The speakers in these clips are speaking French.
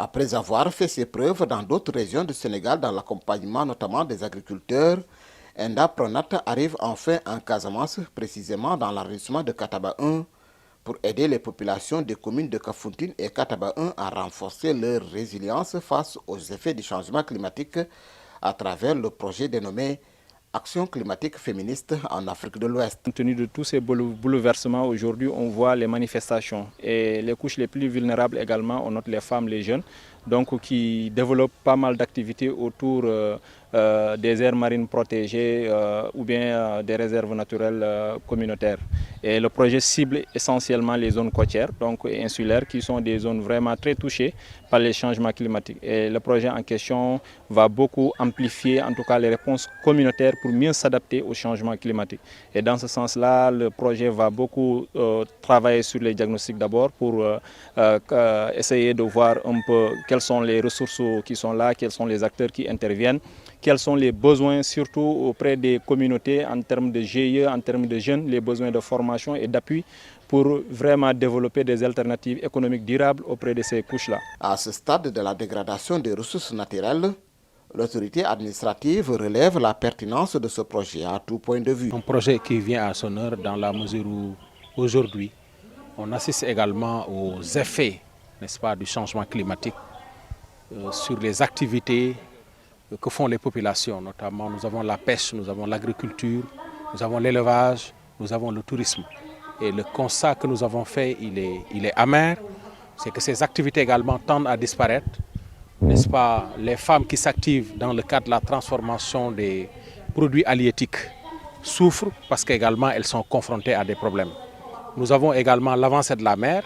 Après avoir fait ses preuves dans d'autres régions du Sénégal dans l'accompagnement notamment des agriculteurs, Enda Pronat arrive enfin en Casamance, précisément dans l'arrondissement de Kataba 1, pour aider les populations des communes de Kafountine et Kataba 1 à renforcer leur résilience face aux effets du changement climatique à travers le projet dénommé Action climatique féministe en Afrique de l'Ouest. Compte tenu de tous ces bouleversements, aujourd'hui, on voit les manifestations et les couches les plus vulnérables également, on note les femmes, les jeunes, donc qui développent pas mal d'activités autour des aires marines protégées ou bien des réserves naturelles communautaires. Et le projet cible essentiellement les zones côtières, donc insulaires, qui sont des zones vraiment très touchées par les changements climatiques. Et le projet en question va beaucoup amplifier en tout cas les réponses communautaires pour mieux s'adapter au changement climatique. Et dans ce sens-là, le projet va beaucoup travailler sur les diagnostics d'abord pour essayer de voir un peu quelles sont les ressources qui sont là, quels sont les acteurs qui interviennent, quels sont les besoins surtout auprès des communautés en termes de GIE, en termes de jeunes, les besoins de formation et d'appui pour vraiment développer des alternatives économiques durables auprès de ces couches-là. À ce stade de la dégradation des ressources naturelles, l'autorité administrative relève la pertinence de ce projet à tout point de vue. Un projet qui vient à son heure dans la mesure où aujourd'hui on assiste également aux effets, n'est-ce pas, du changement climatique sur les activités que font les populations. Notamment nous avons la pêche, nous avons l'agriculture, nous avons l'élevage, nous avons le tourisme. Et le constat que nous avons fait, il est amer, c'est que ces activités également tendent à disparaître. N'est-ce pas, les femmes qui s'activent dans le cadre de la transformation des produits halieutiques souffrent parce qu'également elles sont confrontées à des problèmes. Nous avons également l'avancée de la mer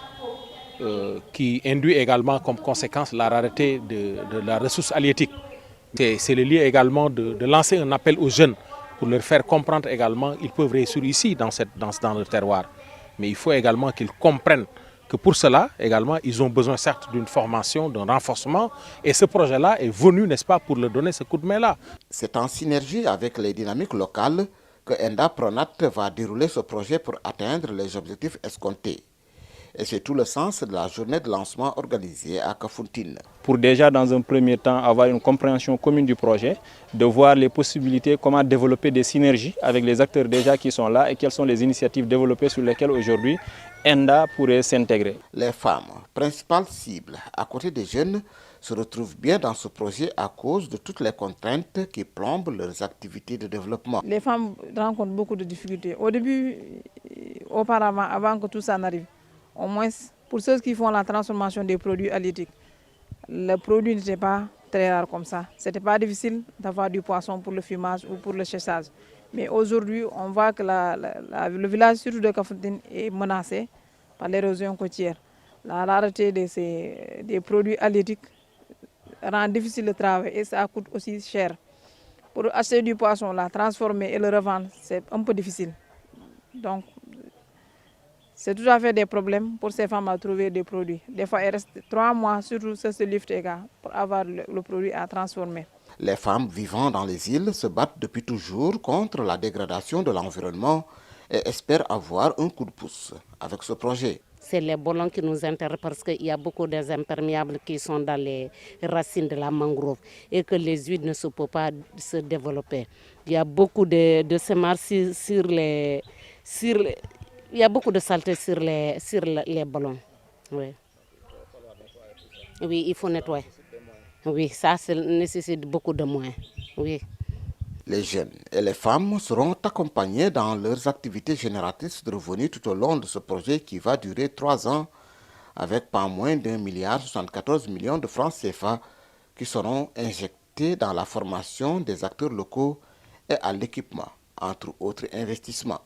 qui induit également comme conséquence la rareté de la ressource halieutique. C'est le lieu également de lancer un appel aux jeunes pour leur faire comprendre également qu'ils peuvent réussir ici dans le terroir. Mais il faut également qu'ils comprennent que pour cela, également, ils ont besoin certes d'une formation, d'un renforcement. Et ce projet-là est venu, n'est-ce pas, pour leur donner ce coup de main-là. C'est en synergie avec les dynamiques locales que Enda Pronat va dérouler ce projet pour atteindre les objectifs escomptés. Et c'est tout le sens de la journée de lancement organisée à Kafountine. Pour déjà dans un premier temps avoir une compréhension commune du projet, de voir les possibilités, comment développer des synergies avec les acteurs déjà qui sont là et quelles sont les initiatives développées sur lesquelles aujourd'hui Enda pourrait s'intégrer. Les femmes, principales cibles à côté des jeunes, se retrouvent bien dans ce projet à cause de toutes les contraintes qui plombent leurs activités de développement. Les femmes rencontrent beaucoup de difficultés. Au début, auparavant, avant que tout ça n'arrive, au moins pour ceux qui font la transformation des produits halieutiques, le produit n'était pas très rare comme ça. Ce n'était pas difficile d'avoir du poisson pour le fumage ou pour le séchage. Mais aujourd'hui, on voit que le village surtout de Kafountine est menacé par l'érosion côtière. La rareté des produits halieutiques rend difficile le travail et ça coûte aussi cher. Pour acheter du poisson, la transformer et le revendre, c'est un peu difficile. Donc, c'est tout à fait des problèmes pour ces femmes à trouver des produits. Des fois, il reste 3 mois, surtout ce lift pour avoir le produit à transformer. Les femmes vivant dans les îles se battent depuis toujours contre la dégradation de l'environnement et espèrent avoir un coup de pouce avec ce projet. C'est les bolons qui nous intéressent parce qu'il y a beaucoup d'imperméables qui sont dans les racines de la mangrove et que les huiles ne peuvent pas se développer. Il y a beaucoup de semences sur les il y a beaucoup de saleté sur les ballons. Oui. Oui, il faut nettoyer. Oui, ça nécessite beaucoup de moyens. Oui. Les jeunes et les femmes seront accompagnés dans leurs activités génératrices de revenus tout au long de ce projet qui va durer 3 ans avec pas moins d'1,74 milliard de francs CFA qui seront injectés dans la formation des acteurs locaux et à l'équipement, entre autres investissements.